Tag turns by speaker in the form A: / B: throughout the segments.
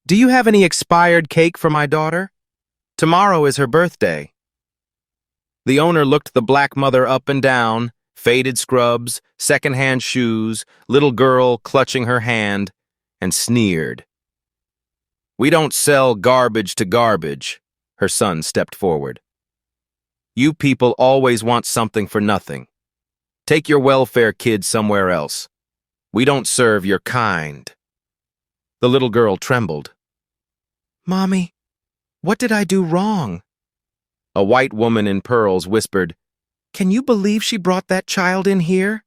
A: Do you have any expired cake for my daughter? Tomorrow is her birthday. The owner looked the black mother up and down, faded scrubs, second-hand shoes, little girl clutching her hand, and sneered. We don't sell garbage to garbage, her son stepped forward. You people always want something for nothing. Take your welfare kids somewhere else. We don't serve your kind. The little girl trembled. Mommy, what did I do wrong? A white woman in pearls whispered, Can you believe she brought that child in here?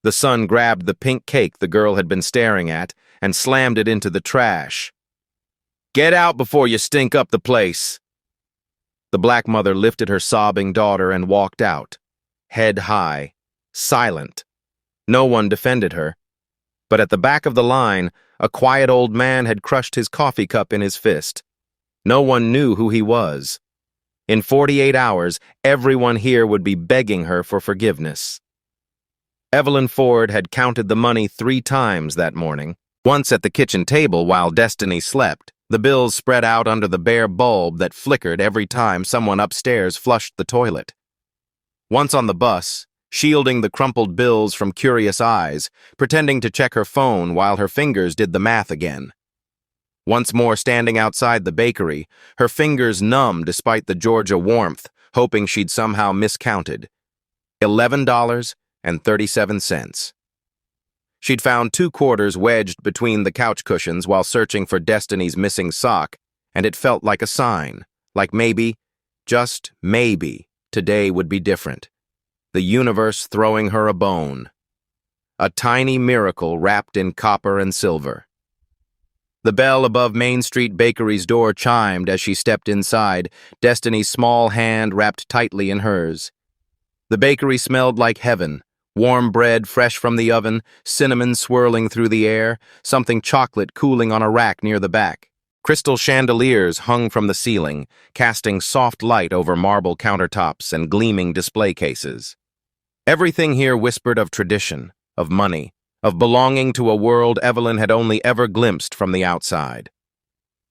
A: The son grabbed the pink cake the girl had been staring at and slammed it into the trash. Get out before you stink up the place. The black mother lifted her sobbing daughter and walked out, head high, silent. No one defended her. But at the back of the line, a quiet old man had crushed his coffee cup in his fist. No one knew who he was. In 48 hours, everyone here would be begging her for forgiveness. Evelyn Ford had counted the money 3 times that morning. Once at the kitchen table while Destiny slept, the bills spread out under the bare bulb that flickered every time someone upstairs flushed the toilet. Once on the bus, shielding the crumpled bills from curious eyes, pretending to check her phone while her fingers did the math again. Once more standing outside the bakery, her fingers numb despite the Georgia warmth, hoping she'd somehow miscounted. $11.37. She'd found 2 quarters wedged between the couch cushions while searching for Destiny's missing sock, and it felt like a sign, like maybe, just maybe, today would be different. The universe throwing her a bone. A tiny miracle wrapped in copper and silver. The bell above Main Street Bakery's door chimed as she stepped inside, Destiny's small hand wrapped tightly in hers. The bakery smelled like heaven. Warm bread fresh from the oven, cinnamon swirling through the air, something chocolate cooling on a rack near the back. Crystal chandeliers hung from the ceiling, casting soft light over marble countertops and gleaming display cases. Everything here whispered of tradition, of money, of belonging to a world Evelyn had only ever glimpsed from the outside.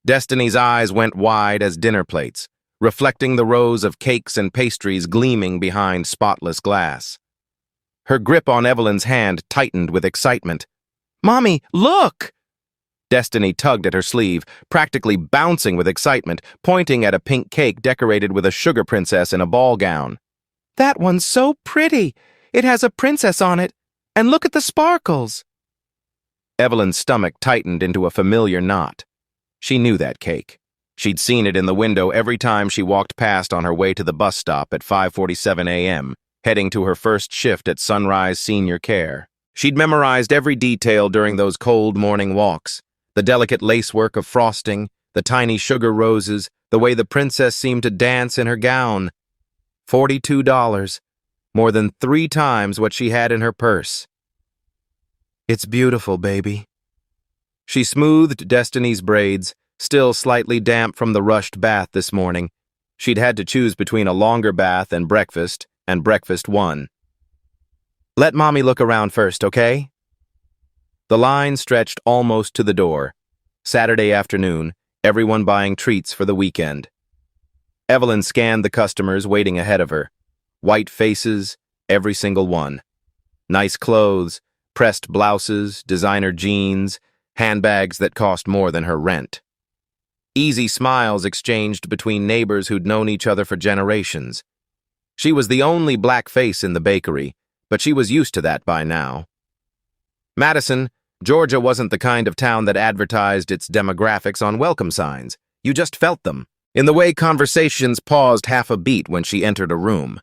A: Destiny's eyes went wide as dinner plates, reflecting the rows of cakes and pastries gleaming behind spotless glass. Her grip on Evelyn's hand tightened with excitement. Mommy, look! Destiny tugged at her sleeve, practically bouncing with excitement, pointing at a pink cake decorated with a sugar princess in a ball gown. That one's so pretty! It has a princess on it. And look at the sparkles! Evelyn's stomach tightened into a familiar knot. She knew that cake. She'd seen it in the window every time she walked past on her way to the bus stop at 5:47 a.m., heading to her first shift at Sunrise Senior Care. She'd memorized every detail during those cold morning walks. The delicate lacework of frosting, the tiny sugar roses, the way the princess seemed to dance in her gown. $42, more than 3 times what she had in her purse. It's beautiful, baby. She smoothed Destiny's braids, still slightly damp from the rushed bath this morning. She'd had to choose between a longer bath and breakfast won. Let Mommy look around first, okay? The line stretched almost to the door. Saturday afternoon, everyone buying treats for the weekend. Evelyn scanned the customers waiting ahead of her. White faces, every single one. Nice clothes, pressed blouses, designer jeans, handbags that cost more than her rent. Easy smiles exchanged between neighbors who'd known each other for generations. She was the only black face in the bakery, but she was used to that by now. Madison, Georgia wasn't the kind of town that advertised its demographics on welcome signs. You just felt them, in the way conversations paused half a beat when she entered a room.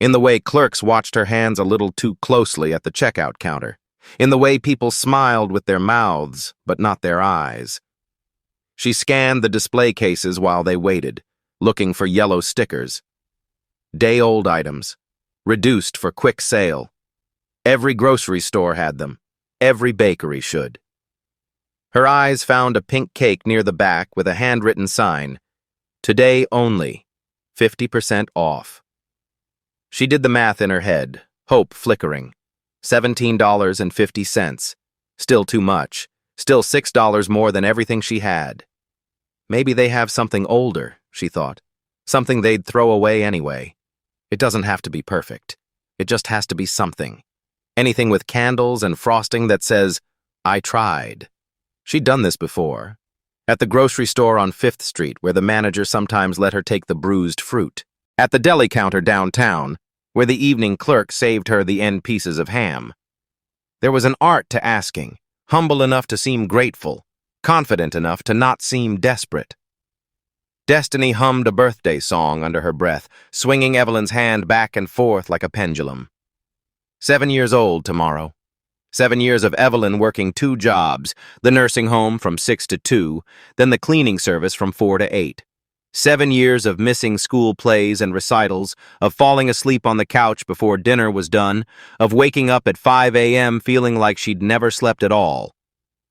A: In the way clerks watched her hands a little too closely at the checkout counter. In the way people smiled with their mouths, but not their eyes. She scanned the display cases while they waited, looking for yellow stickers. Day-old items, reduced for quick sale. Every grocery store had them. Every bakery should. Her eyes found a pink cake near the back with a handwritten sign, Today only, 50% off. She did the math in her head, hope flickering. $17.50. Still too much. Still $6 more than everything she had. Maybe they have something older, she thought. Something they'd throw away anyway. It doesn't have to be perfect. It just has to be something. Anything with candles and frosting that says, "I tried." She'd done this before. At the grocery store on 5th Street, where the manager sometimes let her take the bruised fruit. At the deli counter downtown, where the evening clerk saved her the end pieces of ham. There was an art to asking, humble enough to seem grateful, confident enough to not seem desperate. Destiny hummed a birthday song under her breath, swinging Evelyn's hand back and forth like a pendulum. 7 years old tomorrow. 7 years of Evelyn working 2 jobs, the nursing home from 6 to 2, then the cleaning service from 4 to 8. 7 years of missing school plays and recitals, of falling asleep on the couch before dinner was done, of waking up at 5 a.m. feeling like she'd never slept at all.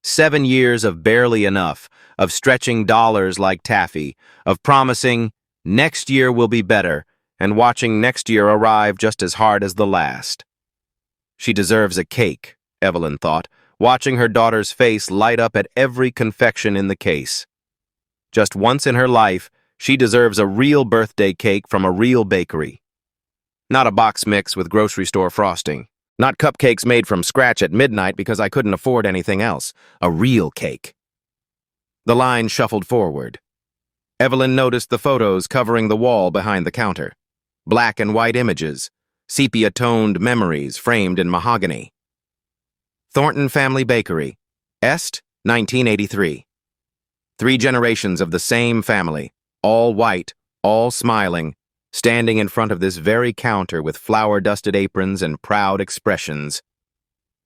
A: 7 years of barely enough, of stretching dollars like taffy, of promising, next year will be better, and watching next year arrive just as hard as the last. She deserves a cake, Evelyn thought, watching her daughter's face light up at every confection in the case. Just once in her life, she deserves a real birthday cake from a real bakery. Not a box mix with grocery store frosting. Not cupcakes made from scratch at midnight because I couldn't afford anything else. A real cake. The line shuffled forward. Evelyn noticed the photos covering the wall behind the counter. Black and white images, sepia-toned memories framed in mahogany. Thornton Family Bakery, Est, 1983. 3 generations of the same family, all white, all smiling, standing in front of this very counter with flour-dusted aprons and proud expressions.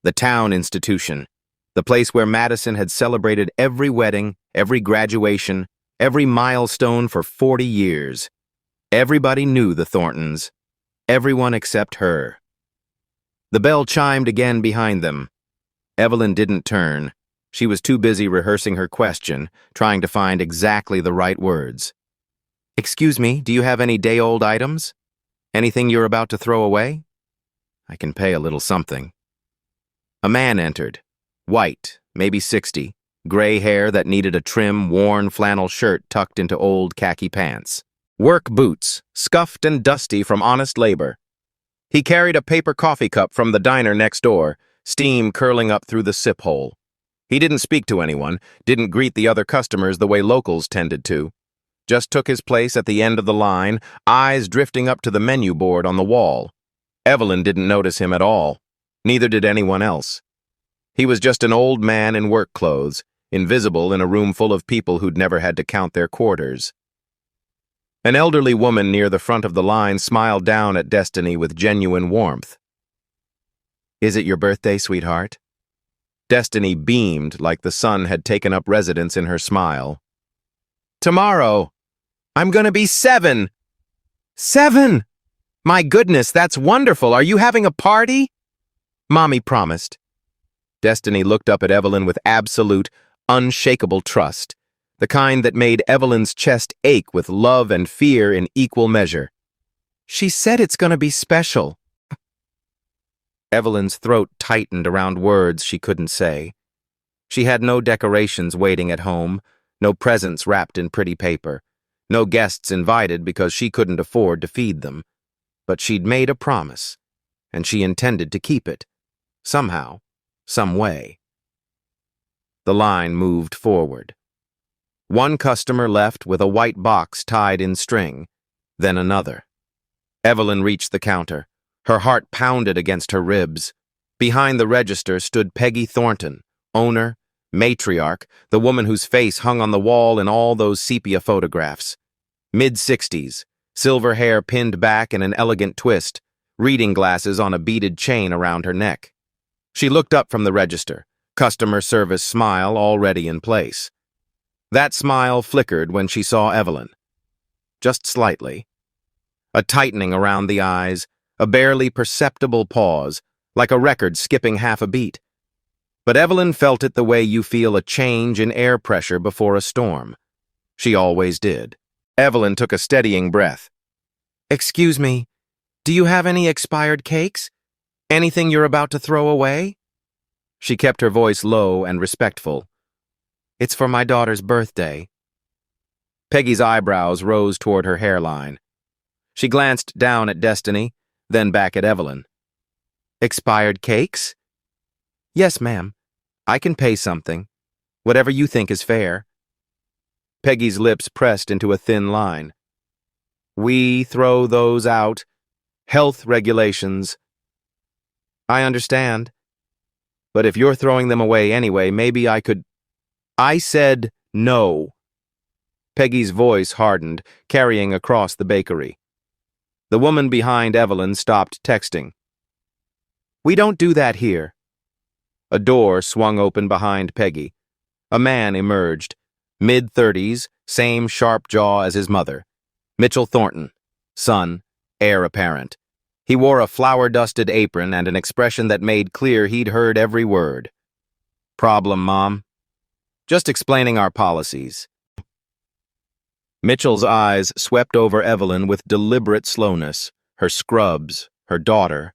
A: The town institution, the place where Madison had celebrated every wedding, every graduation, every milestone for 40 years. Everybody knew the Thorntons. Everyone except her. The bell chimed again behind them. Evelyn didn't turn. She was too busy rehearsing her question, trying to find exactly the right words. "Excuse me, do you have any day-old items? Anything you're about to throw away? I can pay a little something." A man entered. White, maybe 60, gray hair that needed a trim, worn flannel shirt tucked into old khaki pants. Work boots, scuffed and dusty from honest labor. He carried a paper coffee cup from the diner next door, steam curling up through the sip hole. He didn't speak to anyone, didn't greet the other customers the way locals tended to. Just took his place at the end of the line, eyes drifting up to the menu board on the wall. Evelyn didn't notice him at all. Neither did anyone else. He was just an old man in work clothes, invisible in a room full of people who'd never had to count their quarters. An elderly woman near the front of the line smiled down at Destiny with genuine warmth. "Is it your birthday, sweetheart?" Destiny beamed like the sun had taken up residence in her smile. "Tomorrow. I'm gonna be 7. 7! My goodness, that's wonderful. Are you having a party?" Mommy promised. Destiny looked up at Evelyn with absolute, unshakable trust, the kind that made Evelyn's chest ache with love and fear in equal measure. "She said it's gonna be special." Evelyn's throat tightened around words she couldn't say. She had no decorations waiting at home, no presents wrapped in pretty paper, no guests invited because she couldn't afford to feed them. But she'd made a promise, and she intended to keep it, somehow, some way. The line moved forward. One customer left with a white box tied in string, then another. Evelyn reached the counter. Her heart pounded against her ribs. Behind the register stood Peggy Thornton, owner, matriarch, the woman whose face hung on the wall in all those sepia photographs. Mid-60s, silver hair pinned back in an elegant twist, reading glasses on a beaded chain around her neck. She looked up from the register, customer service smile already in place. That smile flickered when she saw Evelyn. Just slightly. A tightening around the eyes, a barely perceptible pause, like a record skipping half a beat. But Evelyn felt it the way you feel a change in air pressure before a storm. She always did. Evelyn took a steadying breath. "Excuse me, do you have any expired cakes? Anything you're about to throw away?" She kept her voice low and respectful, It's for my daughter's birthday. Peggy's eyebrows rose toward her hairline. She glanced down at Destiny, then back at Evelyn. Expired cakes? Yes, ma'am. I can pay something. Whatever you think is fair. Peggy's lips pressed into a thin line. We throw those out. Health regulations. I understand. But if you're throwing them away anyway, maybe I could... I said no. Peggy's voice hardened, carrying across the bakery. The woman behind Evelyn stopped texting. We don't do that here. A door swung open behind Peggy. A man emerged, mid-30s, same sharp jaw as his mother. Mitchell Thornton, son, heir apparent. He wore a flour-dusted apron and an expression that made clear he'd heard every word. Problem, Mom? Just explaining our policies. Mitchell's eyes swept over Evelyn with deliberate slowness, her scrubs, her daughter,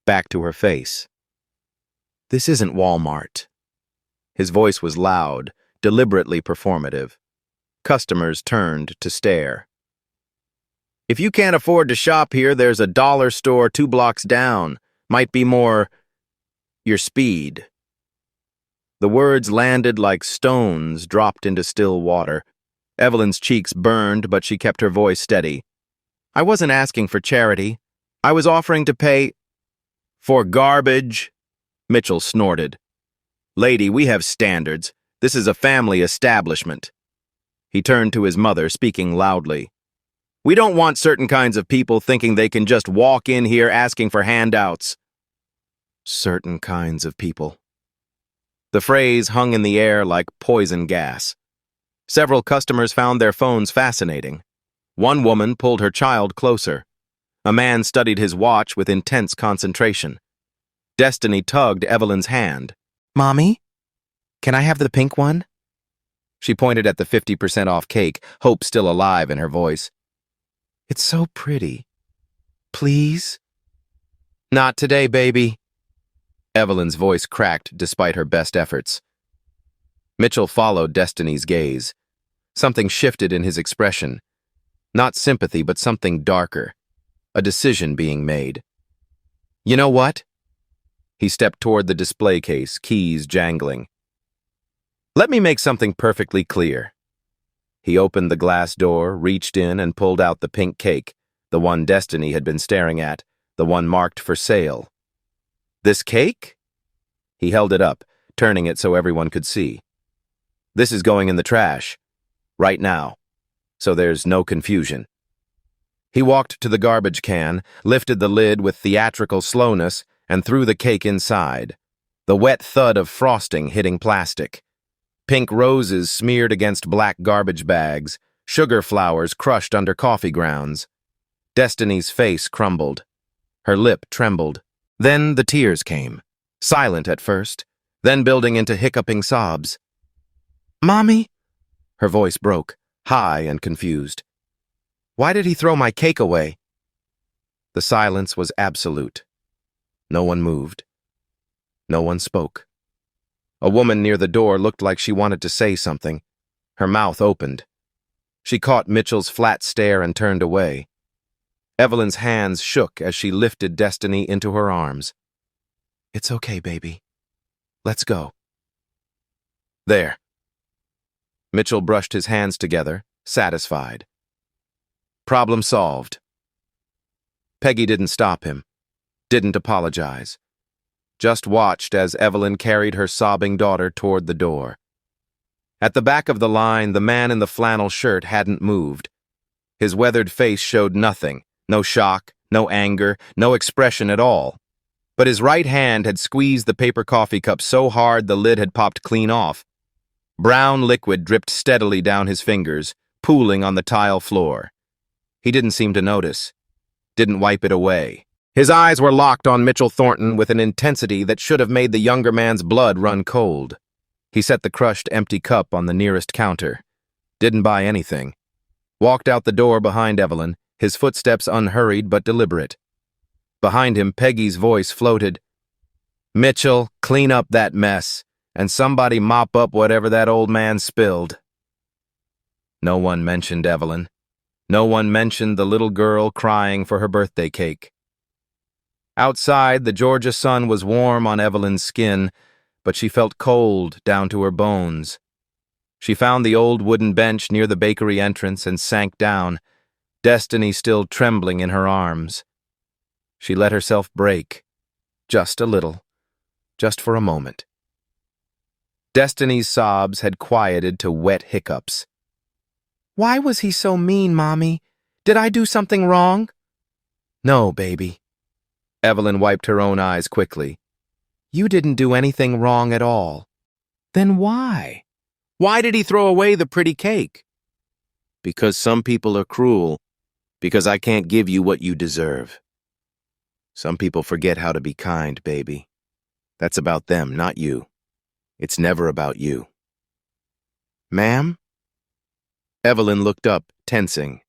A: back to her face. This isn't Walmart. His voice was loud, deliberately performative. Customers turned to stare. If you can't afford to shop here, there's a dollar store 2 blocks down. Might be more your speed. The words landed like stones dropped into still water. Evelyn's cheeks burned, but she kept her voice steady. I wasn't asking for charity. I was offering to pay... For garbage? Mitchell snorted. Lady, we have standards. This is a family establishment. He turned to his mother, speaking loudly. We don't want certain kinds of people thinking they can just walk in here asking for handouts. Certain kinds of people. The phrase hung in the air like poison gas. Several customers found their phones fascinating. One woman pulled her child closer. A man studied his watch with intense concentration. Destiny tugged Evelyn's hand. Mommy, can I have the pink one? She pointed at the 50% off cake, hope still alive in her voice. It's so pretty. Please? Not today, baby. Evelyn's voice cracked despite her best efforts. Mitchell followed Destiny's gaze. Something shifted in his expression. Not sympathy, but something darker. A decision being made. You know what? He stepped toward the display case, keys jangling. Let me make something perfectly clear. He opened the glass door, reached in, and pulled out the pink cake, the one Destiny had been staring at, the one marked for sale. This cake? He held it up, turning it so everyone could see. This is going in the trash. Right now. So there's no confusion. He walked to the garbage can, lifted the lid with theatrical slowness, and threw the cake inside. The wet thud of frosting hitting plastic. Pink roses smeared against black garbage bags, sugar flowers crushed under coffee grounds. Destiny's face crumbled. Her lip trembled. Then the tears came, silent at first, then building into hiccuping sobs. Mommy? Her voice broke, high and confused. Why did he throw my cake away? The silence was absolute. No one moved. No one spoke. A woman near the door looked like she wanted to say something. Her mouth opened. She caught Mitchell's flat stare and turned away. Evelyn's hands shook as she lifted Destiny into her arms. It's okay, baby. Let's go. There. Mitchell brushed his hands together, satisfied. Problem solved. Peggy didn't stop him, didn't apologize. Just watched as Evelyn carried her sobbing daughter toward the door. At the back of the line, the man in the flannel shirt hadn't moved. His weathered face showed nothing, no shock, no anger, no expression at all. But his right hand had squeezed the paper coffee cup so hard the lid had popped clean off. Brown liquid dripped steadily down his fingers, pooling on the tile floor. He didn't seem to notice, didn't wipe it away. His eyes were locked on Mitchell Thornton with an intensity that should have made the younger man's blood run cold. He set the crushed empty cup on the nearest counter. Didn't buy anything. Walked out the door behind Evelyn, his footsteps unhurried but deliberate. Behind him, Peggy's voice floated. Mitchell, clean up that mess. And somebody mop up whatever that old man spilled. No one mentioned Evelyn. No one mentioned the little girl crying for her birthday cake. Outside, the Georgia sun was warm on Evelyn's skin, but she felt cold down to her bones. She found the old wooden bench near the bakery entrance and sank down, Destiny still trembling in her arms. She let herself break, just a little, just for a moment. Destiny's sobs had quieted to wet hiccups. "Why was he so mean, Mommy? Did I do something wrong?" "No, baby." Evelyn wiped her own eyes quickly. "You didn't do anything wrong at all." "Then why? Why did he throw away the pretty cake?" "Because some people are cruel. Because I can't give you what you deserve. Some people forget how to be kind, baby. That's about them, not you. It's never about you." "Ma'am?" Evelyn looked up, tensing.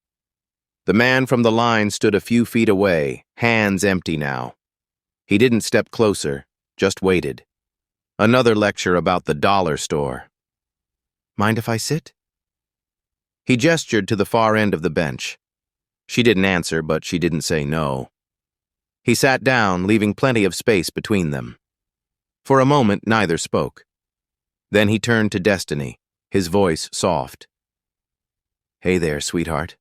A: The man from the line stood a few feet away, hands empty now. He didn't step closer, just waited. Another lecture about the dollar store. "Mind if I sit?" He gestured to the far end of the bench. She didn't answer, but she didn't say no. He sat down, leaving plenty of space between them. For a moment, neither spoke. Then he turned to Destiny, his voice soft. "Hey there, sweetheart."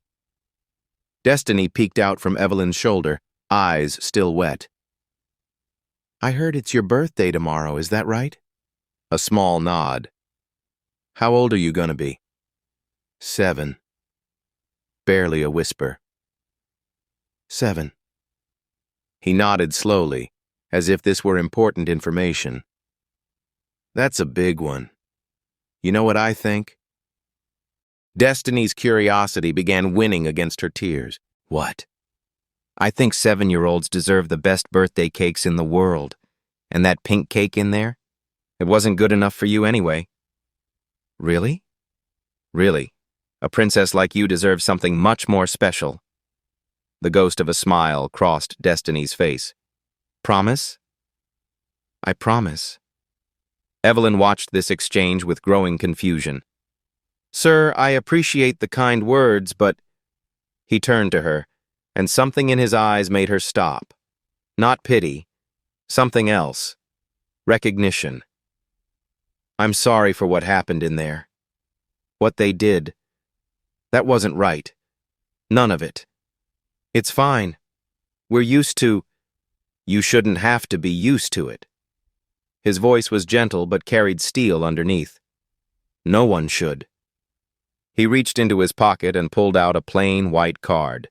A: Destiny peeked out from Evelyn's shoulder, eyes still wet. "I heard it's your birthday tomorrow, is that right?" A small nod. "How old are you gonna be?" 7. Barely a whisper. 7. He nodded slowly, as if this were important information. "That's a big one. You know what I think?" Destiny's curiosity began winning against her tears. "What?" "I think 7-year-olds deserve the best birthday cakes in the world. And that pink cake in there? It wasn't good enough for you anyway." "Really?" "Really. A princess like you deserves something much more special." The ghost of a smile crossed Destiny's face. "Promise?" "I promise." Evelyn watched this exchange with growing confusion. "Sir, I appreciate the kind words, but—" He turned to her, and something in his eyes made her stop. Not pity. Something else. Recognition. "I'm sorry for what happened in there. What they did. That wasn't right. None of it. It's fine. We're used to—" "You shouldn't have to be used to it." His voice was gentle but carried steel underneath. "No one should." He reached into his pocket and pulled out a plain white card.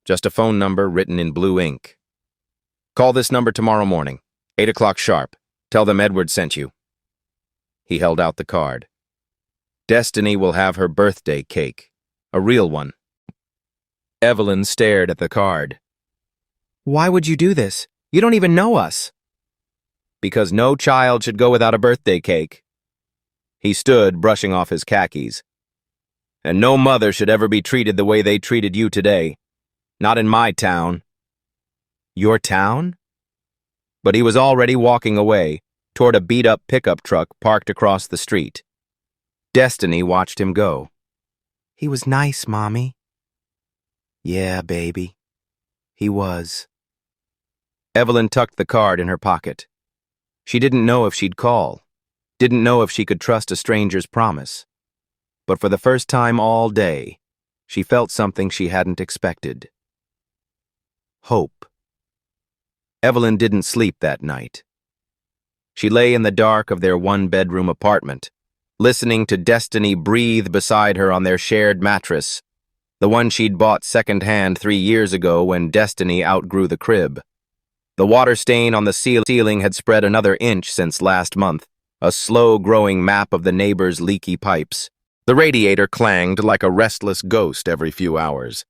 A: Just a phone number written in blue ink. "Call this number tomorrow morning, 8 o'clock sharp. Tell them Edward sent you." He held out the card. "Destiny will have her birthday cake. A real one." Evelyn stared at the card. "Why would you do this? You don't even know us." "Because no child should go without a birthday cake." He stood, brushing off his khakis. "And no mother should ever be treated the way they treated you today. Not in my town." "Your town?" But he was already walking away, toward a beat-up pickup truck parked across the street. Destiny watched him go. "He was nice, Mommy." "Yeah, baby. He was." Evelyn tucked the card in her pocket. She didn't know if she'd call, didn't know if she could trust a stranger's promise. But for the first time all day, she felt something she hadn't expected. Hope. Evelyn didn't sleep that night. She lay in the dark of their one-bedroom apartment, listening to Destiny breathe beside her on their shared mattress, the one she'd bought second-hand 3 years ago when Destiny outgrew the crib. The water stain on the ceiling had spread another inch since last month, a slow-growing map of the neighbor's leaky pipes. The radiator clanged like a restless ghost every few hours.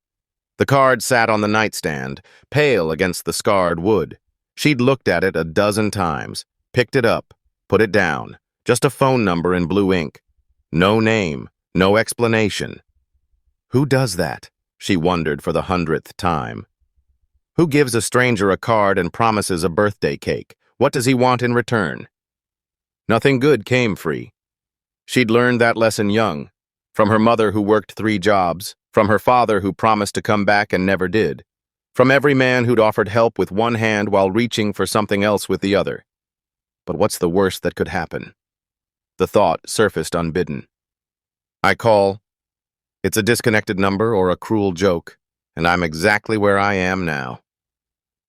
A: The card sat on the nightstand, pale against the scarred wood. She'd looked at it a dozen times, picked it up, put it down. Just a phone number in blue ink. No name, no explanation. Who does that? She wondered for the 100th time. Who gives a stranger a card and promises a birthday cake? What does he want in return? Nothing good came free. She'd learned that lesson young, from her mother who worked 3 jobs, from her father who promised to come back and never did, from every man who'd offered help with one hand while reaching for something else with the other. But what's the worst that could happen? The thought surfaced unbidden. I call. It's a disconnected number or a cruel joke, and I'm exactly where I am now.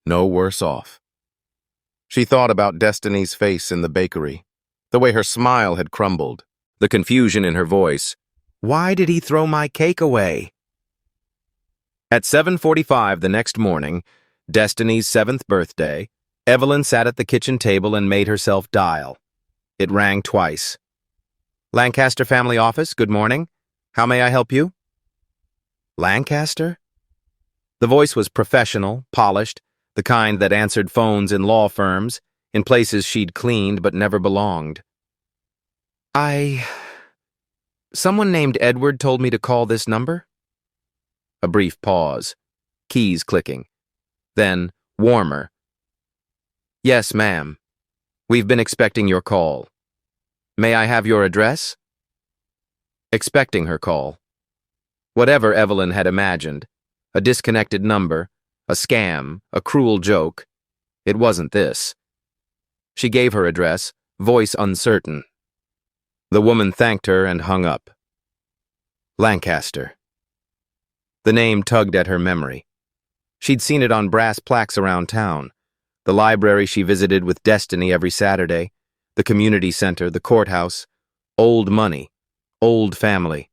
A: No worse off. She thought about Destiny's face in the bakery, the way her smile had crumbled, the confusion in her voice. Why did he throw my cake away? At 7:45 the next morning, Destiny's 7th birthday, Evelyn sat at the kitchen table and made herself dial. It rang twice. Lancaster Family Office, good morning. How may I help you? Lancaster? The voice was professional, polished, the kind that answered phones in law firms, in places she'd cleaned but never belonged. Someone named Edward told me to call this number? A brief pause, keys clicking. Then, warmer. Yes, ma'am. We've been expecting your call. May I have your address? Expecting her call. Whatever Evelyn had imagined, a disconnected number, a scam, a cruel joke, it wasn't this. She gave her address, voice uncertain. The woman thanked her and hung up. Lancaster. The name tugged at her memory. She'd seen it on brass plaques around town. The library she visited with Destiny every Saturday, the community center, the courthouse. Old money, old family.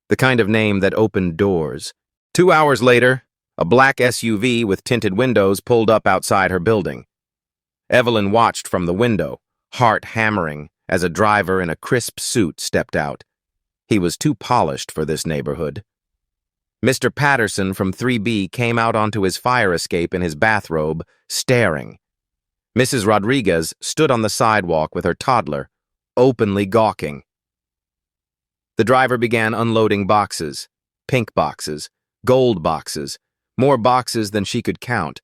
A: The kind of name that opened doors. 2 hours later, a black SUV with tinted windows pulled up outside her building. Evelyn watched from the window, heart hammering, as a driver in a crisp suit stepped out. He was too polished for this neighborhood. Mr. Patterson from 3B came out onto his fire escape in his bathrobe, staring. Mrs. Rodriguez stood on the sidewalk with her toddler, openly gawking. The driver began unloading boxes, pink boxes, gold boxes, more boxes than she could count.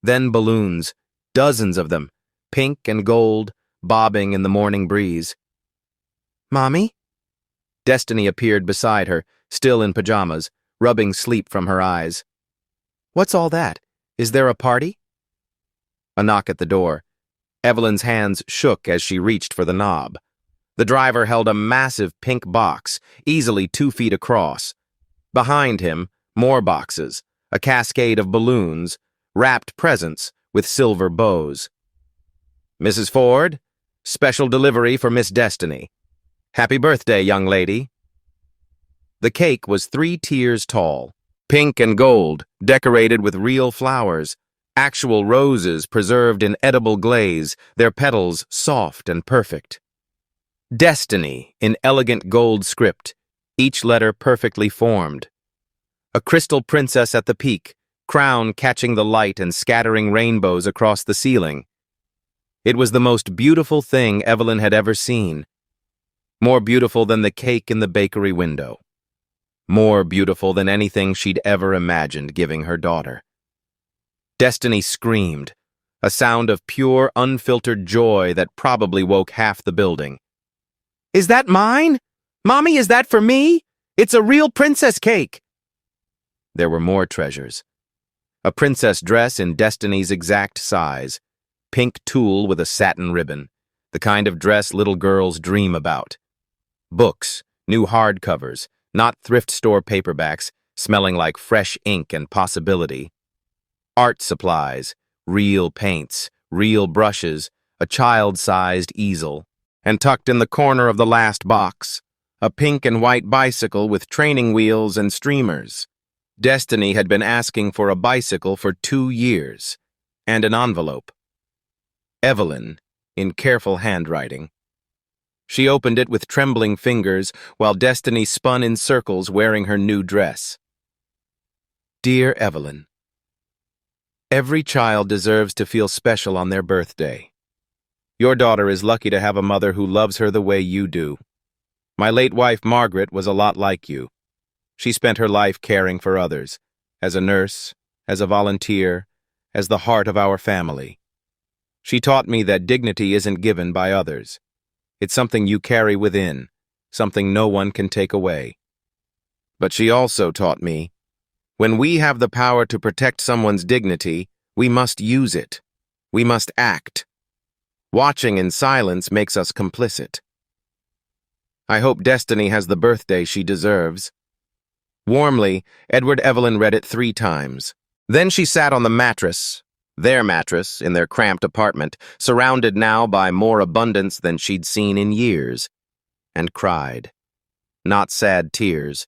A: Then balloons, dozens of them, pink and gold, bobbing in the morning breeze. Mommy? Destiny appeared beside her, still in pajamas, rubbing sleep from her eyes. What's all that? Is there a party? A knock at the door. Evelyn's hands shook as she reached for the knob. The driver held a massive pink box, easily 2 feet across. Behind him, more boxes, a cascade of balloons, wrapped presents with silver bows. Mrs. Ford, special delivery for Miss Destiny. Happy birthday, young lady. The cake was 3 tiers tall, pink and gold, decorated with real flowers, actual roses preserved in edible glaze, their petals soft and perfect. Destiny in elegant gold script, each letter perfectly formed. A crystal princess at the peak, crown catching the light and scattering rainbows across the ceiling. It was the most beautiful thing Evelyn had ever seen. More beautiful than the cake in the bakery window. More beautiful than anything she'd ever imagined giving her daughter. Destiny screamed, a sound of pure, unfiltered joy that probably woke half the building. Is that mine? Mommy, is that for me? It's a real princess cake! There were more treasures. A princess dress in Destiny's exact size, pink tulle with a satin ribbon, the kind of dress little girls dream about. Books, new hardcovers, not thrift store paperbacks, smelling like fresh ink and possibility. Art supplies, real paints, real brushes, a child-sized easel, and tucked in the corner of the last box, a pink and white bicycle with training wheels and streamers. Destiny had been asking for a bicycle for 2 years, and an envelope. Evelyn, in careful handwriting. She opened it with trembling fingers while Destiny spun in circles wearing her new dress. Dear Evelyn, every child deserves to feel special on their birthday. Your daughter is lucky to have a mother who loves her the way you do. My late wife, Margaret, was a lot like you. She spent her life caring for others, as a nurse, as a volunteer, as the heart of our family. She taught me that dignity isn't given by others. It's something you carry within, something no one can take away. But she also taught me, when we have the power to protect someone's dignity, we must use it. We must act. Watching in silence makes us complicit. I hope Destiny has the birthday she deserves. Warmly, Edward Evelyn read it 3 times. Then she sat on the mattress, their mattress, in their cramped apartment, surrounded now by more abundance than she'd seen in years, and cried. Not sad tears,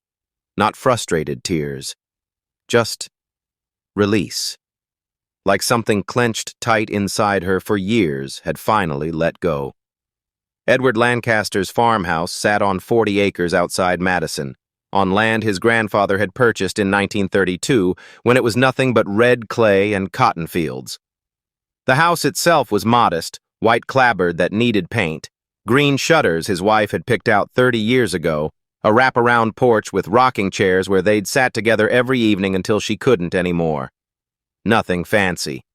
A: not frustrated tears, just release. Like something clenched tight inside her for years had finally let go. Edward Lancaster's farmhouse sat on 40 acres outside Madison, on land his grandfather had purchased in 1932 when it was nothing but red clay and cotton fields. The house itself was modest, white clapboard that needed paint, green shutters his wife had picked out 30 years ago, a wraparound porch with rocking chairs where they'd sat together every evening until she couldn't anymore. Nothing fancy.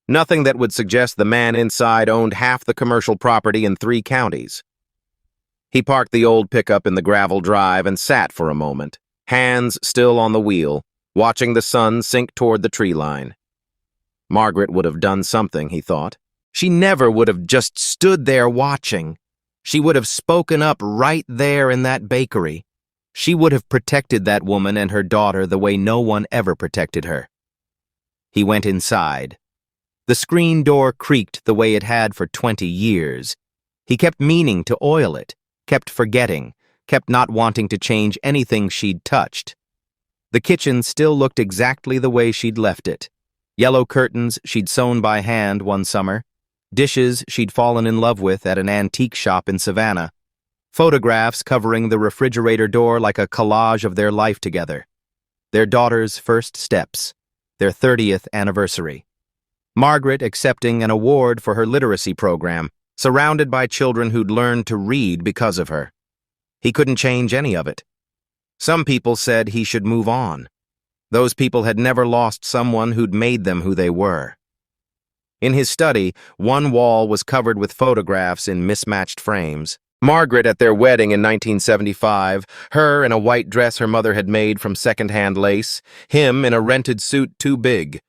A: Nothing that would suggest the man inside owned half the commercial property in 3 counties. He parked the old pickup in the gravel drive and sat for a moment, hands still on the wheel, watching the sun sink toward the tree line. Margaret would have done something, he thought. She never would have just stood there watching. She would have spoken up right there in that bakery. She would have protected that woman and her daughter the way no one ever protected her. He went inside. The screen door creaked the way it had for 20 years. He kept meaning to oil it, kept forgetting, kept not wanting to change anything she'd touched. The kitchen still looked exactly the way she'd left it. Yellow curtains she'd sewn by hand one summer, dishes she'd fallen in love with at an antique shop in Savannah, photographs covering the refrigerator door like a collage of their life together, their daughter's first steps, their 30th anniversary. Margaret accepting an award for her literacy program, surrounded by children who'd learned to read because of her. He couldn't change any of it. Some people said he should move on. Those people had never lost someone who'd made them who they were. In his study, one wall was covered with photographs in mismatched frames. Margaret at their wedding in 1975, her in a white dress her mother had made from second-hand lace, him in a rented suit too big.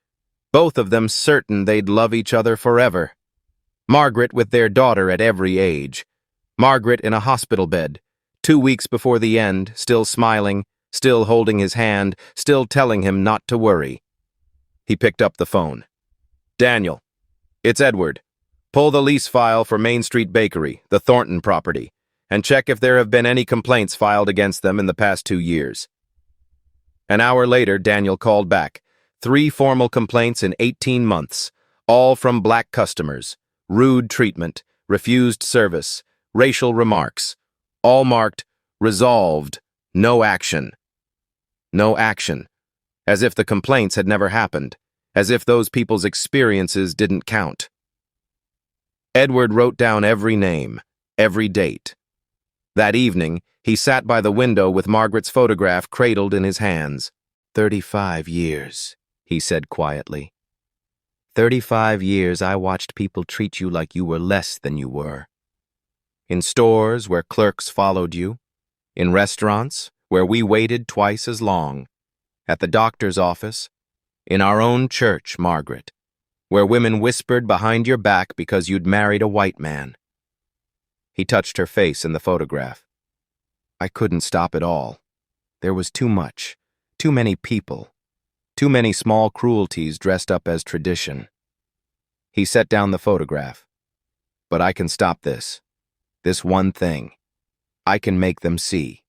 A: Both of them certain they'd love each other forever. Margaret with their daughter at every age. Margaret in a hospital bed, 2 weeks before the end, still smiling, still holding his hand, still telling him not to worry. He picked up the phone. Daniel, it's Edward. Pull the lease file for Main Street Bakery, the Thornton property, and check if there have been any complaints filed against them in the past 2 years. An hour later, Daniel called back. 3 formal complaints in 18 months, all from black customers. Rude treatment, refused service, racial remarks, all marked, resolved, no action. No action. As if the complaints had never happened, as if those people's experiences didn't count. Edward wrote down every name, every date. That evening, he sat by the window with Margaret's photograph cradled in his hands. 35 years, he said quietly. 35 years I watched people treat you like you were less than you were. In stores where clerks followed you, in restaurants where we waited twice as long, at the doctor's office, in our own church, Margaret, where women whispered behind your back because you'd married a white man. He touched her face in the photograph. I couldn't stop it all. There was too much, too many people. Too many small cruelties dressed up as tradition. He set down the photograph. But I can stop this. This one thing. I can make them see.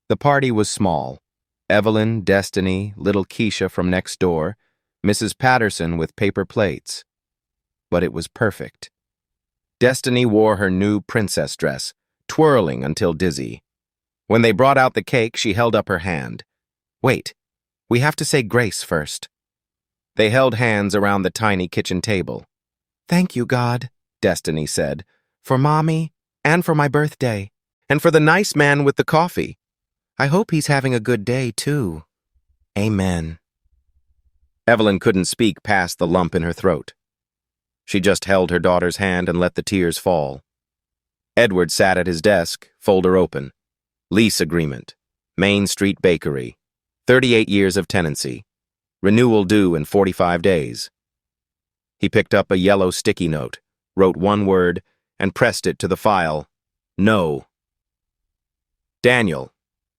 A: The party was small. Evelyn, Destiny, little Keisha from next door, Mrs. Patterson with paper plates. But it was perfect. Destiny wore her new princess dress, twirling until dizzy. When they brought out the cake, she held up her hand. Wait. We have to say grace first. They held hands around the tiny kitchen table. Thank you, God, Destiny said, for Mommy, and for my birthday, and for the nice man with the coffee. I hope he's having a good day, too. Amen. Evelyn couldn't speak past the lump in her throat. She just held her daughter's hand and let the tears fall. Edward sat at his desk, folder open. Lease agreement. Main Street Bakery. 38 years of tenancy. Renewal due in 45 days. He picked up a yellow sticky note, wrote one word, and pressed it to the file. No. Daniel,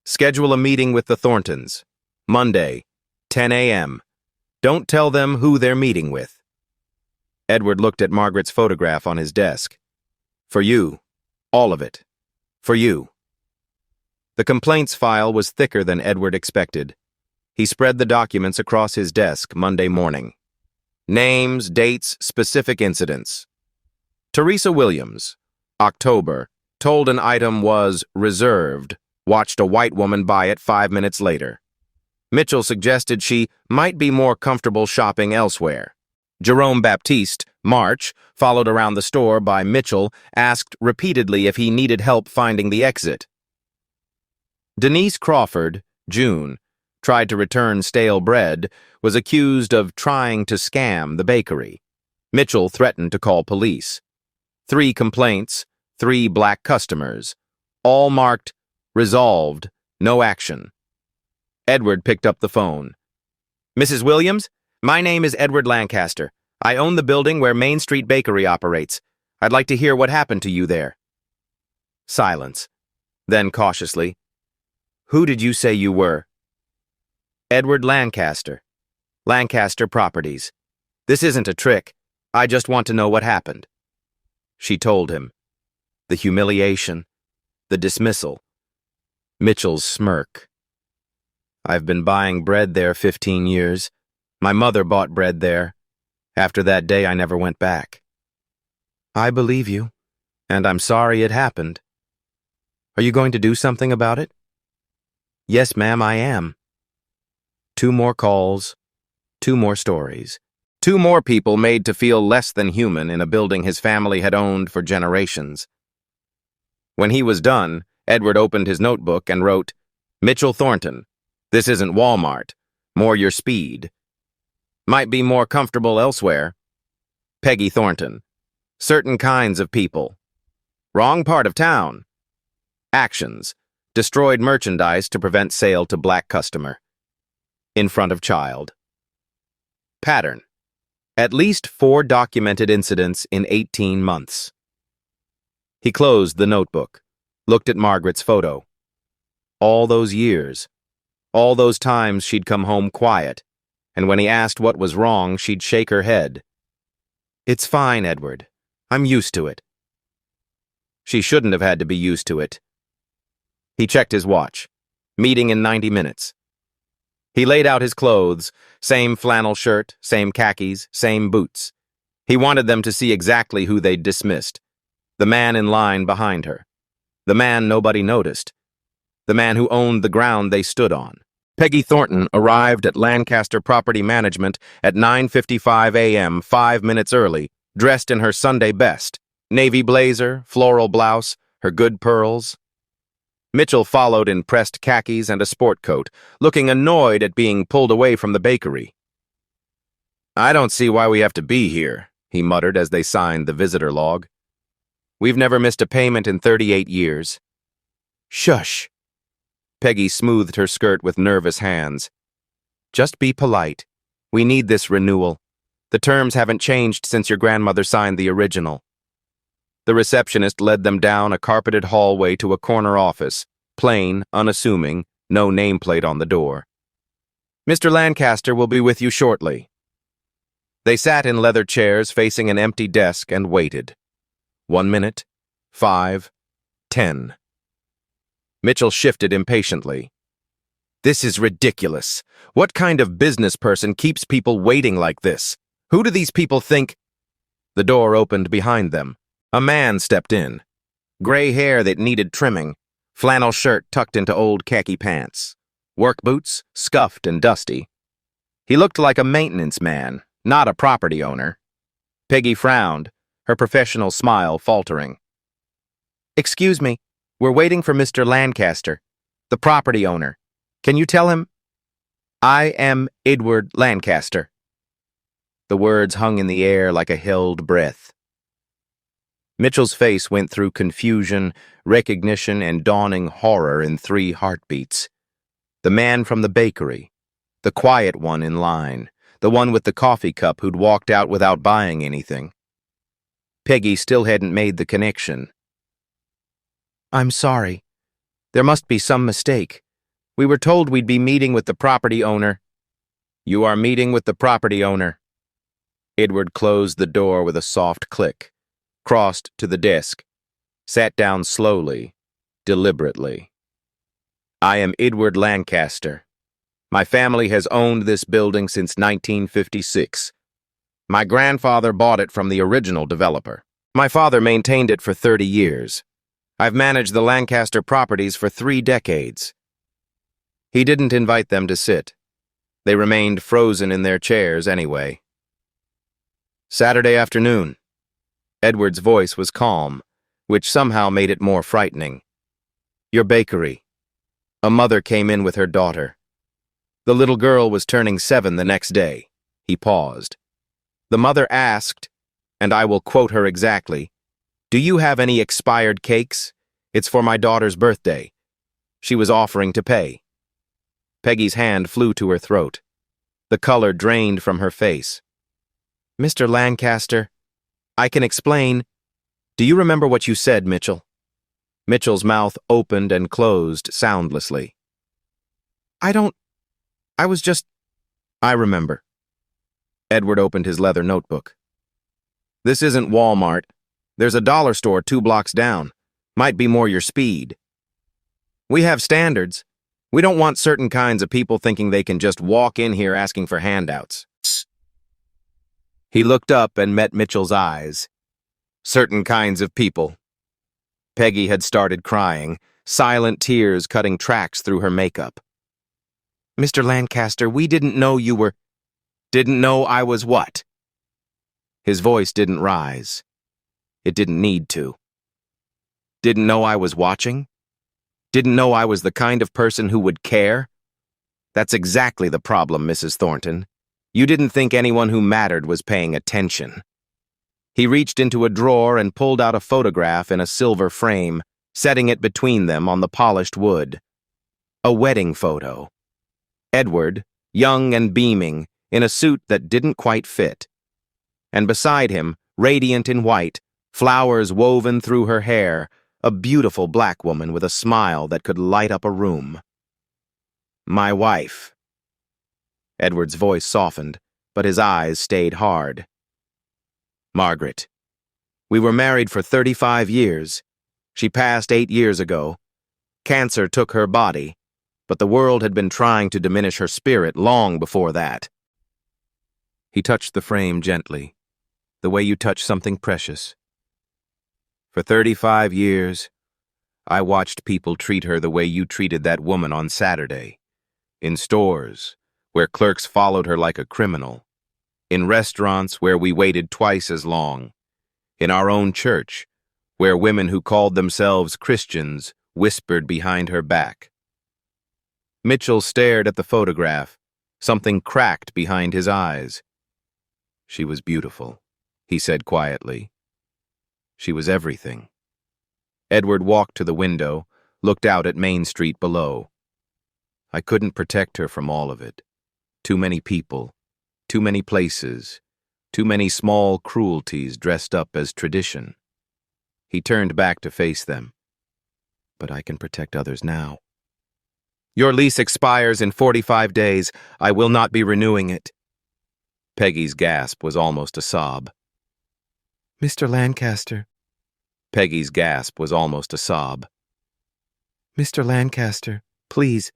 A: schedule a meeting with the Thorntons. Monday, 10 a.m. Don't tell them who they're meeting with. Edward looked at Margaret's photograph on his desk. For you. All of it. For you. The complaints file was thicker than Edward expected. He spread the documents across his desk Monday morning. Names, dates, specific incidents. Teresa Williams, October, told an item was reserved, watched a white woman buy it 5 minutes later. Mitchell suggested she might be more comfortable shopping elsewhere. Jerome Baptiste, March, followed around the store by Mitchell, asked repeatedly if he needed help finding the exit. Denise Crawford, June, tried to return stale bread, was accused of trying to scam the bakery. Mitchell threatened to call police. 3 complaints, 3 black customers, all marked resolved, no action. Edward picked up the phone. Mrs. Williams, my name is Edward Lancaster. I own the building where Main Street Bakery operates. I'd like to hear what happened to you there. Silence. Then cautiously, who did you say you were? Edward Lancaster. Lancaster Properties. This isn't a trick. I just want to know what happened. She told him. The humiliation. The dismissal. Mitchell's smirk. I've been buying bread there 15 years. My mother bought bread there. After that day, I never went back. I believe you, and I'm sorry it happened. Are you going to do something about it? Yes, ma'am, I am. 2 more calls, 2 more stories. 2 more people made to feel less than human in a building his family had owned for generations. When he was done, Edward opened his notebook and wrote, Mitchell Thornton, this isn't Walmart. More your speed. Might be more comfortable elsewhere. Peggy Thornton. Certain kinds of people. Wrong part of town. Actions. Destroyed merchandise to prevent sale to black customer. In front of child. Pattern. At least 4 documented incidents in 18 months. He closed the notebook, looked at Margaret's photo. All those years. All those times she'd come home quiet, and when he asked what was wrong, she'd shake her head. It's fine, Edward. I'm used to it. She shouldn't have had to be used to it. He checked his watch. Meeting in 90 minutes. He laid out his clothes, same flannel shirt, same khakis, same boots. He wanted them to see exactly who they'd dismissed. The man in line behind her. The man nobody noticed. The man who owned the ground they stood on. Peggy Thornton arrived at Lancaster Property Management at 9:55 a.m., 5 minutes early, dressed in her Sunday best. Navy blazer, floral blouse, her good pearls. Mitchell followed in pressed khakis and a sport coat, looking annoyed at being pulled away from the bakery. I don't see why we have to be here, he muttered as they signed the visitor log. We've never missed a payment in 38 years. Shush. Peggy smoothed her skirt with nervous hands. Just be polite. We need this renewal. The terms haven't changed since your grandmother signed the original. The receptionist led them down a carpeted hallway to a corner office, plain, unassuming, no nameplate on the door. Mr. Lancaster will be with you shortly. They sat in leather chairs facing an empty desk and waited. 1 minute, 5, 10. Mitchell shifted impatiently. This is ridiculous. What kind of business person keeps people waiting like this? Who do these people think? The door opened behind them. A man stepped in. Gray hair that needed trimming, flannel shirt tucked into old khaki pants, work boots, scuffed and dusty. He looked like a maintenance man, not a property owner. Peggy frowned, her professional smile faltering. Excuse me, we're waiting for Mr. Lancaster, the property owner. Can you tell him? I am Edward Lancaster. The words hung in the air like a held breath. Mitchell's face went through confusion, recognition, and dawning horror in 3 heartbeats. The man from the bakery, the quiet one in line, the one with the coffee cup who'd walked out without buying anything. Peggy still hadn't made the connection. "I'm sorry. There must be some mistake. We were told we'd be meeting with the property owner." "You are meeting with the property owner." Edward closed the door with a soft click, crossed to the desk, sat down slowly, deliberately. "I am Edward Lancaster. My family has owned this building since 1956. My grandfather bought it from the original developer. My father maintained it for 30 years. I've managed the Lancaster properties for 3 decades. He didn't invite them to sit. They remained frozen in their chairs anyway. Saturday afternoon. Edward's voice was calm, which somehow made it more frightening. "Your bakery. A mother came in with her daughter. The little girl was turning 7 the next day." He paused. "The mother asked, and I will quote her exactly, 'Do you have any expired cakes? It's for my daughter's birthday.' She was offering to pay." Peggy's hand flew to her throat. The color drained from her face. "Mr. Lancaster, I can explain. Do you remember what you said, Mitchell?" Mitchell's mouth opened and closed soundlessly. I was just... I remember." Edward opened his leather notebook. "This isn't Walmart. There's a dollar store 2 blocks down. Might be more your speed. We have standards. We don't want certain kinds of people thinking they can just walk in here asking for handouts." He looked up and met Mitchell's eyes. "Certain kinds of people." Peggy had started crying, silent tears cutting tracks through her makeup. "Mr. Lancaster, we didn't know you were..." "Didn't know I was what?" His voice didn't rise. It didn't need to. "Didn't know I was watching? Didn't know I was the kind of person who would care? That's exactly the problem, Mrs. Thornton. You didn't think anyone who mattered was paying attention." He reached into a drawer and pulled out a photograph in a silver frame, setting it between them on the polished wood. A wedding photo. Edward, young and beaming, in a suit that didn't quite fit. And beside him, radiant in white, flowers woven through her hair, a beautiful black woman with a smile that could light up a room. "My wife." Edward's voice softened, but his eyes stayed hard. "Margaret. We were married for 35 years. She passed 8 years ago. Cancer took her body, but the world had been trying to diminish her spirit long before that." He touched the frame gently, the way you touch something precious. "For 35 years, I watched people treat her the way you treated that woman on Saturday. In stores, where clerks followed her like a criminal. In restaurants where we waited twice as long. In our own church, where women who called themselves Christians whispered behind her back." Mitchell stared at the photograph, something cracked behind his eyes. "She was beautiful," he said quietly. "She was everything." Edward walked to the window, looked out at Main Street below. "I couldn't protect her from all of it. Too many people, too many places, too many small cruelties dressed up as tradition." He turned back to face them. "But I can protect others now." "Your lease expires in 45 days. I will not be renewing it." Peggy's gasp was almost a sob. "Mr. Lancaster." Peggy's gasp was almost a sob. "Mr. Lancaster, please.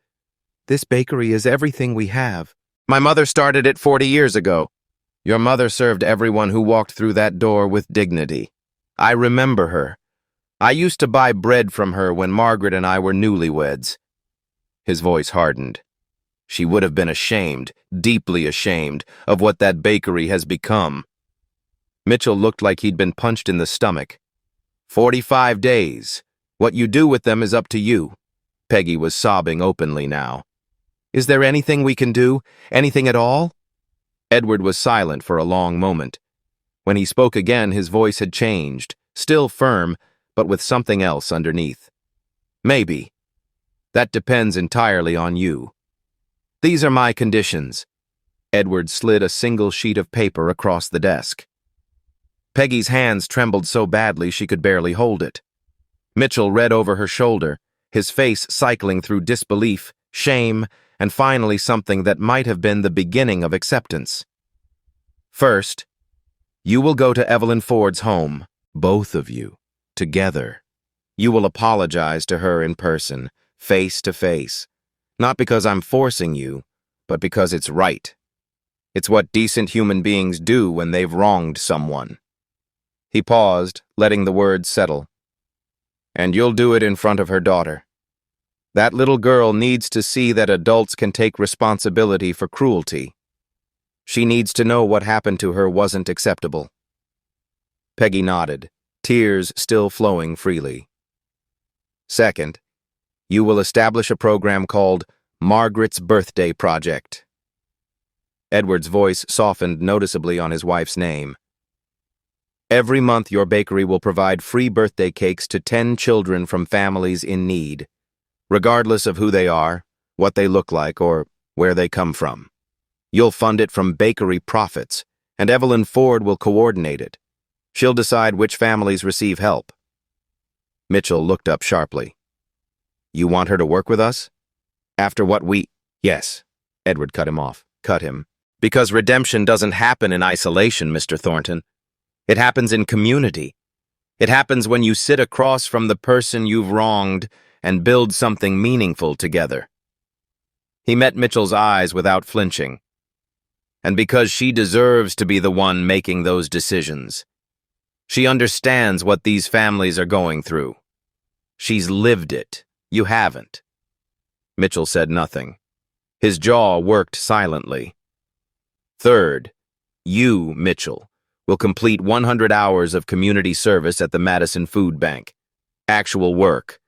A: This bakery is everything we have. My mother started it 40 years ago. Your mother served everyone who walked through that door with dignity. I remember her. I used to buy bread from her when Margaret and I were newlyweds." His voice hardened. "She would have been ashamed, deeply ashamed, of what that bakery has become." Mitchell looked like he'd been punched in the stomach. 45 days. What you do with them is up to you." Peggy was sobbing openly now. "Is there anything we can do? Anything at all?" Edward was silent for a long moment. When he spoke again, his voice had changed, still firm, but with something else underneath. Maybe. That depends entirely on you. These are my conditions. Edward slid a single sheet of paper across the desk. Peggy's hands trembled so badly she could barely hold it. Mitchell read over her shoulder, his face cycling through disbelief, shame, and finally something that might have been the beginning of acceptance. First, you will go to Evelyn Ford's home, both of you, together. You will apologize to her in person, face to face, not because I'm forcing you, but because it's right. It's what decent human beings do when they've wronged someone. He paused, letting the words settle. And you'll do it in front of her daughter. That little girl needs to see that adults can take responsibility for cruelty. She needs to know what happened to her wasn't acceptable. Peggy nodded, tears still flowing freely. Second, you will establish a program called Margaret's Birthday Project. Edward's voice softened noticeably on his wife's name. Every month your bakery will provide free birthday cakes to 10 children from families in need, regardless of who they are, what they look like, or where they come from. You'll fund it from bakery profits, and Evelyn Ford will coordinate it. She'll decide which families receive help. Mitchell looked up sharply. You want her to work with us? After what we— Yes, Edward cut him off. Cut him. Because redemption doesn't happen in isolation, Mr. Thornton. It happens in community. It happens when you sit across from the person you've wronged and build something meaningful together. He met Mitchell's eyes without flinching. And because she deserves to be the one making those decisions. She understands what these families are going through. She's lived it. You haven't. Mitchell said nothing. His jaw worked silently. Third, you, Mitchell, will complete 100 hours of community service at the Madison Food Bank. Actual work.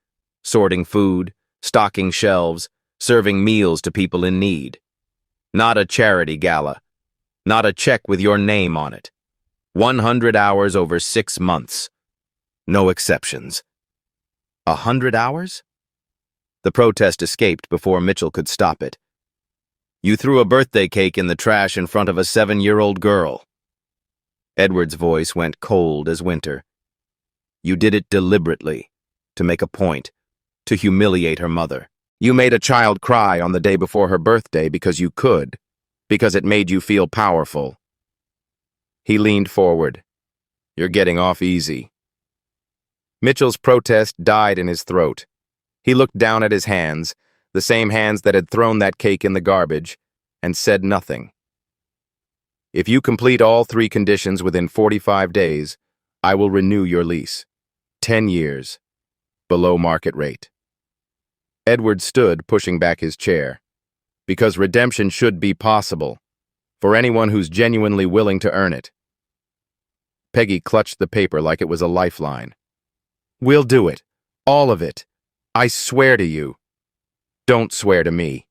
A: Sorting food, stocking shelves, serving meals to people in need. Not a charity gala. Not a check with your name on it. 100 hours over 6 months. No exceptions. 100 hours? The protest escaped before Mitchell could stop it. You threw a birthday cake in the trash in front of a 7-year-old girl. Edward's voice went cold as winter. You did it deliberately, to make a point, to humiliate her mother. You made a child cry on the day before her birthday because you could, because it made you feel powerful. He leaned forward. You're getting off easy. Mitchell's protest died in his throat. He looked down at his hands, the same hands that had thrown that cake in the garbage, and said nothing. If you complete all 3 conditions within 45 days, I will renew your lease. 10 years. Below market rate. Edward stood, pushing back his chair. Because redemption should be possible, for anyone who's genuinely willing to earn it. Peggy clutched the paper like it was a lifeline. We'll do it. All of it. I swear to you. Don't swear to me.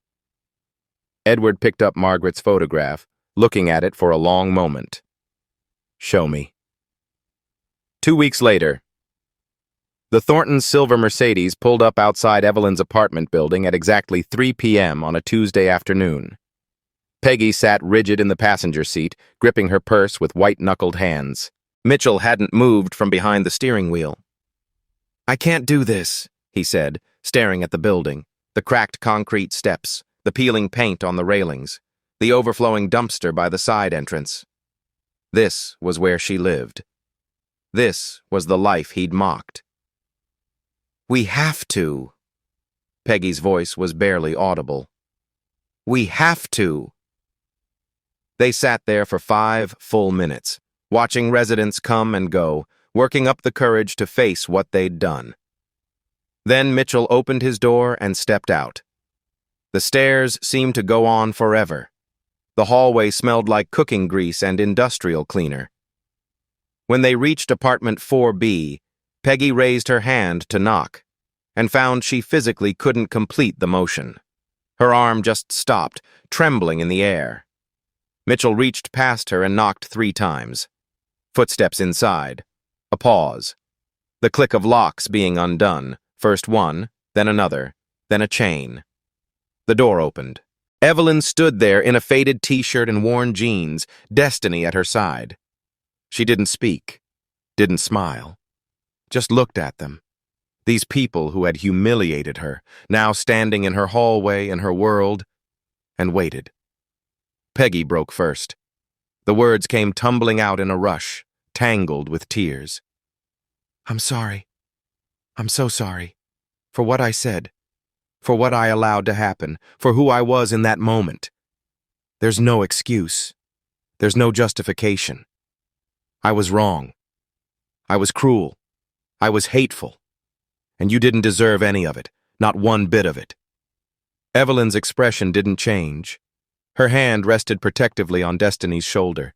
A: Edward picked up Margaret's photograph, looking at it for a long moment. Show me. 2 weeks later, the Thorntons' silver Mercedes pulled up outside Evelyn's apartment building at exactly 3 p.m. on a Tuesday afternoon. Peggy sat rigid in the passenger seat, gripping her purse with white-knuckled hands. Mitchell hadn't moved from behind the steering wheel. I can't do this, he said, staring at the building, the cracked concrete steps, the peeling paint on the railings, the overflowing dumpster by the side entrance. This was where she lived. This was the life he'd mocked. We have to. Peggy's voice was barely audible. We have to. They sat there for 5 full minutes, watching residents come and go, working up the courage to face what they'd done. Then Mitchell opened his door and stepped out. The stairs seemed to go on forever. The hallway smelled like cooking grease and industrial cleaner. When they reached apartment 4B, Peggy raised her hand to knock, and found she physically couldn't complete the motion. Her arm just stopped, trembling in the air. Mitchell reached past her and knocked 3 times. Footsteps inside. A pause. The click of locks being undone, first one, then another, then a chain. The door opened. Evelyn stood there in a faded t-shirt and worn jeans, Destiny at her side. She didn't speak, didn't smile, just looked at them. These people who had humiliated her, now standing in her hallway in her world, and waited. Peggy broke first. The words came tumbling out in a rush, tangled with tears. "I'm sorry. I'm so sorry. For what I said. For what I allowed to happen. For who I was in that moment. There's no excuse. There's no justification. I was wrong. I was cruel. I was hateful. And you didn't deserve any of it, not one bit of it." Evelyn's expression didn't change. Her hand rested protectively on Destiny's shoulder.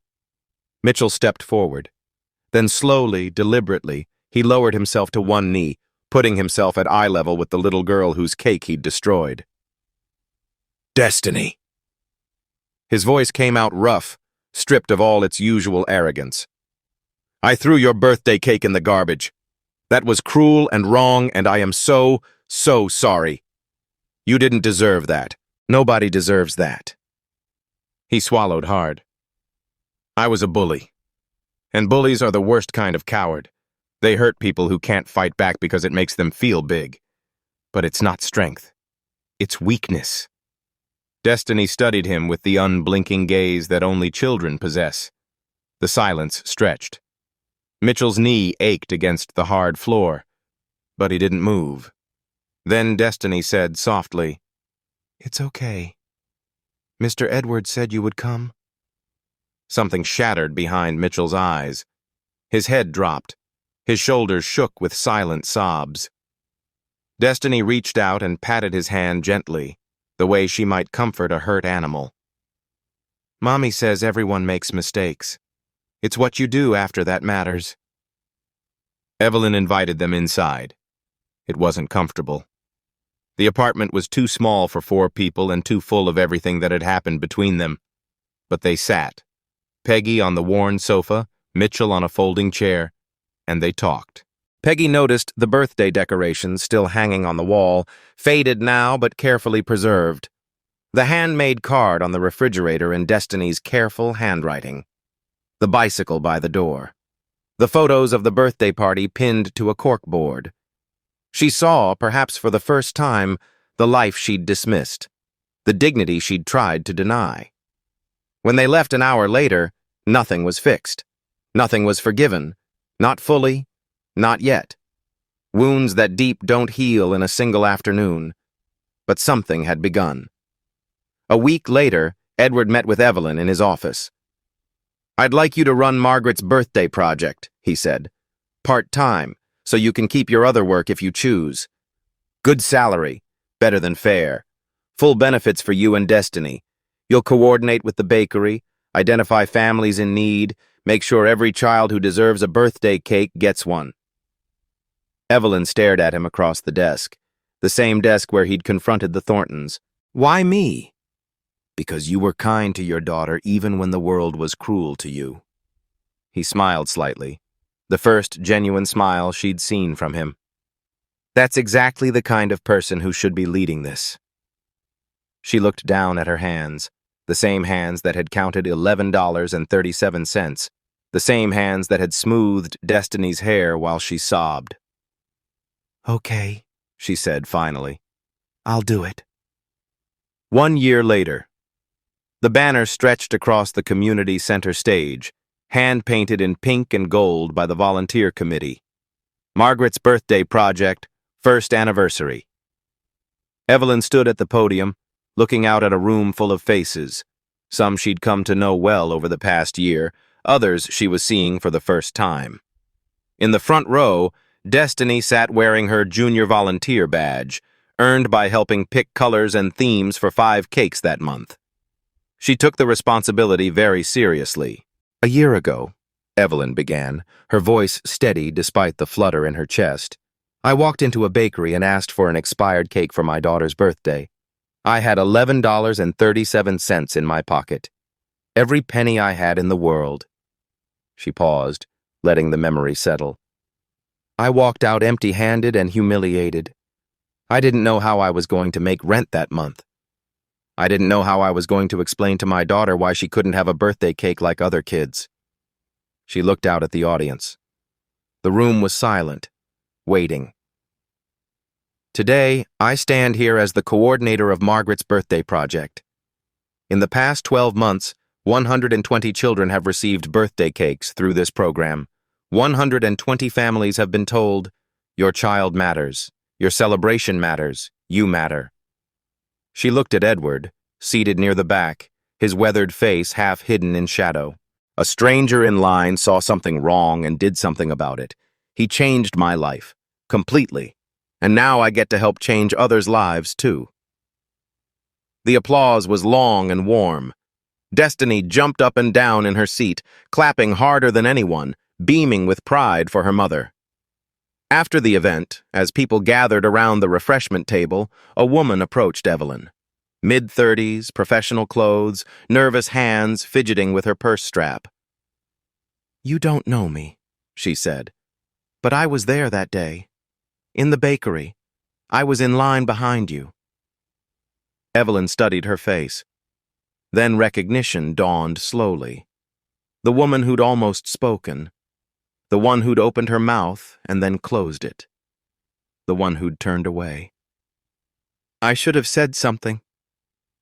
A: Mitchell stepped forward. Then slowly, deliberately, he lowered himself to one knee, putting himself at eye level with the little girl whose cake he'd destroyed. "Destiny." His voice came out rough, stripped of all its usual arrogance. "I threw your birthday cake in the garbage. That was cruel and wrong, and I am so sorry. You didn't deserve that. Nobody deserves that." He swallowed hard. "I was a bully. And bullies are the worst kind of coward. They hurt people who can't fight back because it makes them feel big. But it's not strength. It's weakness." Destiny studied him with the unblinking gaze that only children possess. The silence stretched. Mitchell's knee ached against the hard floor, but he didn't move. Then Destiny said softly, "It's okay. Mr. Edwards said you would come." Something shattered behind Mitchell's eyes. His head dropped. His shoulders shook with silent sobs. Destiny reached out and patted his hand gently, the way she might comfort a hurt animal. "Mommy says everyone makes mistakes. It's what you do after that matters." Evelyn invited them inside. It wasn't comfortable. The apartment was too small for 4 people and too full of everything that had happened between them. But they sat, Peggy on the worn sofa, Mitchell on a folding chair, and they talked. Peggy noticed the birthday decorations still hanging on the wall, faded now but carefully preserved. The handmade card on the refrigerator in Destiny's careful handwriting. The bicycle by the door. The photos of the birthday party pinned to a corkboard. She saw, perhaps for the first time, the life she'd dismissed, the dignity she'd tried to deny. When they left an hour later, nothing was fixed. Nothing was forgiven. Not fully, not yet. Wounds that deep don't heal in a single afternoon. But something had begun. A week later, Edward met with Evelyn in his office. "I'd like you to run Margaret's birthday project," he said. "Part-time, so you can keep your other work if you choose. Good salary, better than fair. Full benefits for you and Destiny. You'll coordinate with the bakery, identify families in need, make sure every child who deserves a birthday cake gets one." Evelyn stared at him across the desk, the same desk where he'd confronted the Thorntons. "Why me?" "Because you were kind to your daughter even when the world was cruel to you." He smiled slightly, the first genuine smile she'd seen from him. "That's exactly the kind of person who should be leading this." She looked down at her hands, the same hands that had counted $11.37, the same hands that had smoothed Destiny's hair while she sobbed. "Okay," she said finally. "I'll do it." 1 year later. The banner stretched across the community center stage, hand-painted in pink and gold by the volunteer committee. Margaret's birthday project, first anniversary. Evelyn stood at the podium, looking out at a room full of faces. Some she'd come to know well over the past year, others she was seeing for the first time. In the front row, Destiny sat wearing her junior volunteer badge, earned by helping pick colors and themes for 5 cakes that month. She took the responsibility very seriously. "A year ago," Evelyn began, her voice steady despite the flutter in her chest, "I walked into a bakery and asked for an expired cake for my daughter's birthday. I had $11.37 in my pocket. Every penny I had in the world." She paused, letting the memory settle. I walked out empty-handed and humiliated. I didn't know how I was going to make rent that month. I didn't know how I was going to explain to my daughter why she couldn't have a birthday cake like other kids. She looked out at the audience. The room was silent, waiting. Today, I stand here as the coordinator of Margaret's birthday project. In the past 12 months, 120 children have received birthday cakes through this program. 120 families have been told, "Your child matters. Your celebration matters. You matter." She looked at Edward, seated near the back, his weathered face half hidden in shadow. A stranger in line saw something wrong and did something about it. He changed my life, completely. And now I get to help change others' lives, too. The applause was long and warm. Destiny jumped up and down in her seat, clapping harder than anyone, beaming with pride for her mother. After the event, as people gathered around the refreshment table, a woman approached Evelyn. Mid-30s, professional clothes, nervous hands fidgeting with her purse strap. "You don't know me," she said, "but I was there that day. In the bakery. I was in line behind you." Evelyn studied her face. Then recognition dawned slowly. The woman who'd almost spoken. The one who'd opened her mouth and then closed it. The one who'd turned away. "I should have said something."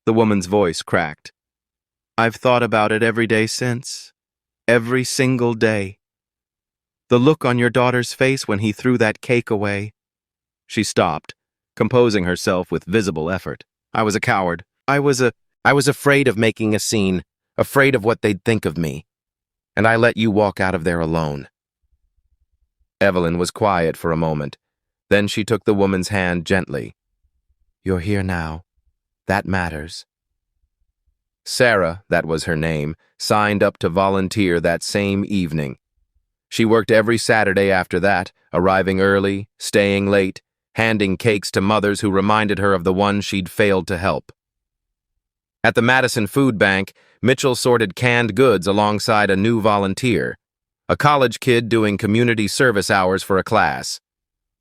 A: The woman's voice cracked. "I've thought about it every day since. Every single day. The look on your daughter's face when he threw that cake away." She stopped, composing herself with visible effort. "I was a coward. I was afraid of making a scene, afraid of what they'd think of me. And I let you walk out of there alone." Evelyn was quiet for a moment. Then she took the woman's hand gently. "You're here now. That matters." Sarah, that was her name, signed up to volunteer that same evening. She worked every Saturday after that, arriving early, staying late, handing cakes to mothers who reminded her of the ones she'd failed to help. At the Madison Food Bank, Mitchell sorted canned goods alongside a new volunteer, a college kid doing community service hours for a class.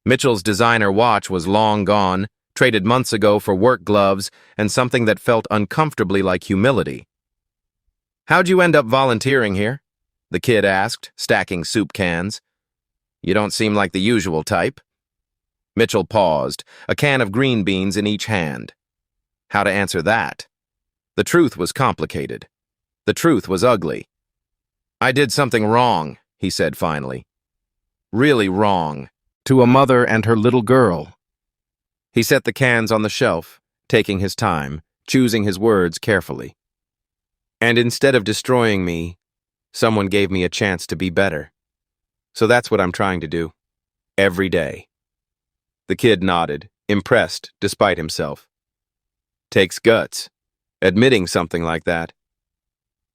A: Mitchell's designer watch was long gone, traded months ago for work gloves and something that felt uncomfortably like humility. "How'd you end up volunteering here?" the kid asked, stacking soup cans. "You don't seem like the usual type." Mitchell paused, a can of green beans in each hand. How to answer that? The truth was complicated. The truth was ugly. "I did something wrong," he said finally. "Really wrong. To a mother and her little girl." He set the cans on the shelf, taking his time, choosing his words carefully. "And instead of destroying me, someone gave me a chance to be better. So that's what I'm trying to do. Every day." The kid nodded, impressed despite himself. "Takes guts, admitting something like that.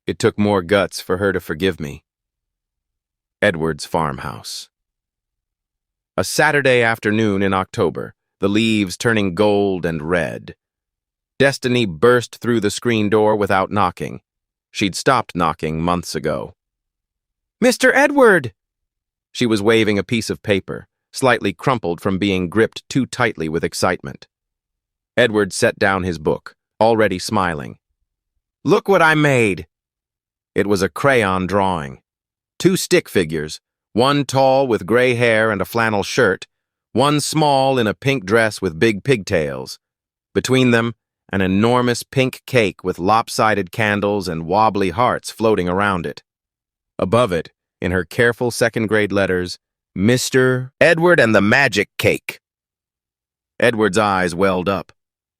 A: It took more guts for her to forgive me." Edward's farmhouse. A Saturday afternoon in October, the leaves turning gold and red. Destiny burst through the screen door without knocking. She'd stopped knocking months ago. "Mr. Edward!" She was waving a piece of paper, slightly crumpled from being gripped too tightly with excitement. Edward set down his book, already smiling. "Look what I made!" It was a crayon drawing. 2 stick figures, one tall with gray hair and a flannel shirt, one small in a pink dress with big pigtails. Between them, an enormous pink cake with lopsided candles and wobbly hearts floating around it. Above it, in her careful second-grade letters, "Mr. Edward and the Magic Cake." Edward's eyes welled up.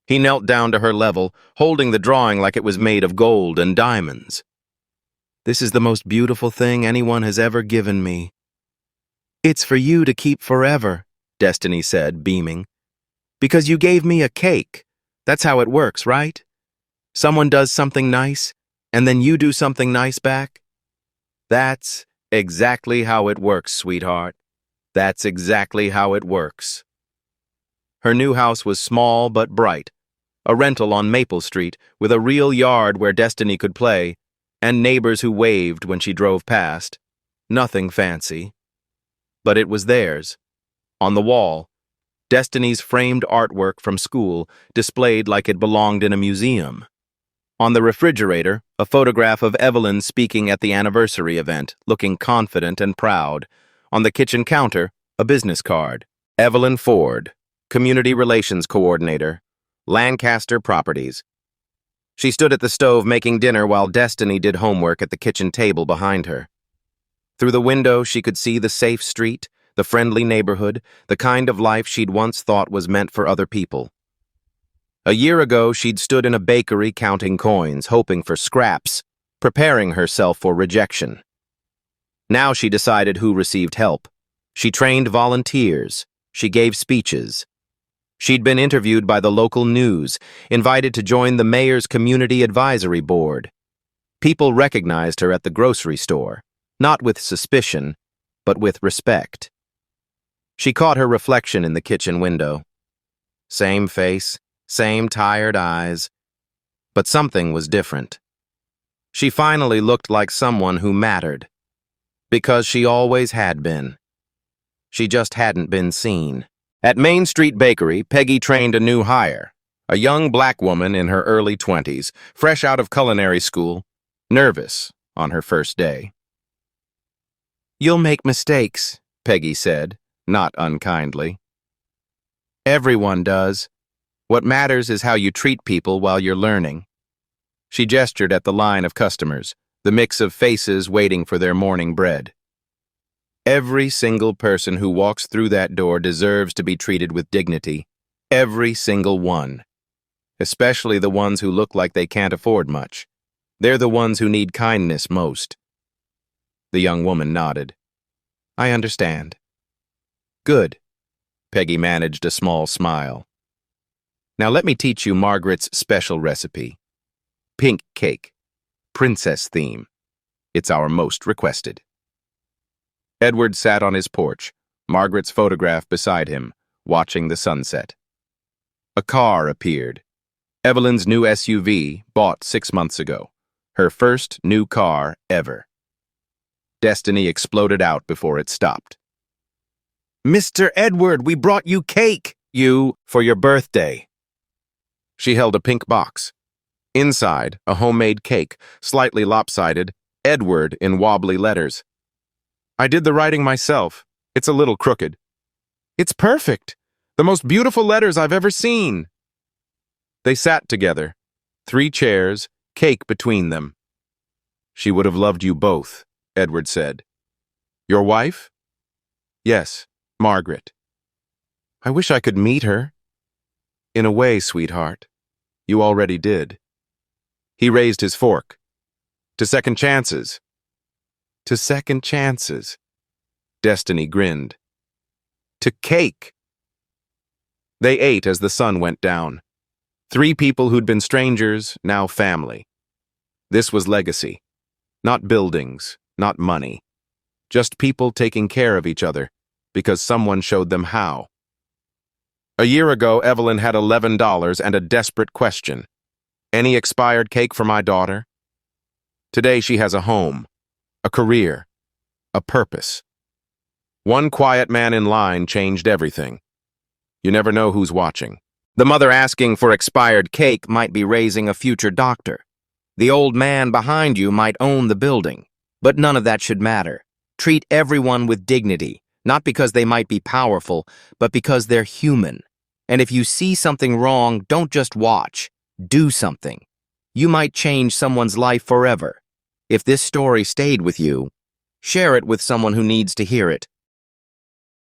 A: He knelt down to her level, holding the drawing like it was made of gold and diamonds. "This is the most beautiful thing anyone has ever given me." "It's for you to keep forever," Destiny said, beaming. "Because you gave me a cake. That's how it works, right? Someone does something nice, and then you do something nice back." "That's exactly how it works, sweetheart. That's exactly how it works." Her new house was small but bright, a rental on Maple Street with a real yard where Destiny could play, and neighbors who waved when she drove past. Nothing fancy. But it was theirs, On the wall, Destiny's framed artwork from school displayed like it belonged in a museum. On the refrigerator, a photograph of Evelyn speaking at the anniversary event, looking confident and proud. On the kitchen counter, a business card. Evelyn Ford, Community Relations Coordinator, Lancaster Properties. She stood at the stove making dinner while Destiny did homework at the kitchen table behind her. Through the window, she could see the safe street, the friendly neighborhood, the kind of life she'd once thought was meant for other people. A year ago, she'd stood in a bakery counting coins, hoping for scraps, preparing herself for rejection. Now she decided who received help. She trained volunteers. She gave speeches. She'd been interviewed by the local news, invited to join the mayor's community advisory board. People recognized her at the grocery store, not with suspicion, but with respect. She caught her reflection in the kitchen window. Same face, same tired eyes, but something was different. She finally looked like someone who mattered, because she always had been. She just hadn't been seen. At Main Street Bakery, Peggy trained a new hire, a young black woman in her early 20s, fresh out of culinary school, nervous on her first day. "You'll make mistakes," Peggy said, not unkindly. "Everyone does. What matters is how you treat people while you're learning." She gestured at the line of customers, the mix of faces waiting for their morning bread. Every single person who walks through that door deserves to be treated with dignity. Every single one. Especially the ones who look like they can't afford much. They're the ones who need kindness most. The young woman nodded. "I understand." "Good." Peggy managed a small smile. "Now let me teach you Margaret's special recipe. Pink cake. Princess theme. It's our most requested." Edward sat on his porch, Margaret's photograph beside him, watching the sunset. A car appeared. Evelyn's new SUV, bought 6 months ago. Her first new car ever. Destiny exploded out before it stopped. "Mr. Edward, we brought you cake! For your birthday." She held a pink box. Inside, a homemade cake, slightly lopsided, Edward in wobbly letters. "I did the writing myself. It's a little crooked." "It's perfect. The most beautiful letters I've ever seen." They sat together, 3 chairs, cake between them. "She would have loved you both," Edward said. "Your wife?" "Yes, Margaret." "I wish I could meet her." "In a way, sweetheart. You already did." He raised his fork. "To second chances." "To second chances." Destiny grinned. "To cake." They ate as the sun went down. 3 people who'd been strangers, now family. This was legacy. Not buildings, not money. Just people taking care of each other, because someone showed them how. A year ago, Evelyn had $11 and a desperate question. "Any expired cake for my daughter?" Today she has a home, a career, a purpose. One quiet man in line changed everything. You never know who's watching. The mother asking for expired cake might be raising a future doctor. The old man behind you might own the building. But none of that should matter. Treat everyone with dignity, not because they might be powerful, but because they're human. And if you see something wrong, don't just watch. Do something. You might change someone's life forever. If this story stayed with you, share it with someone who needs to hear it.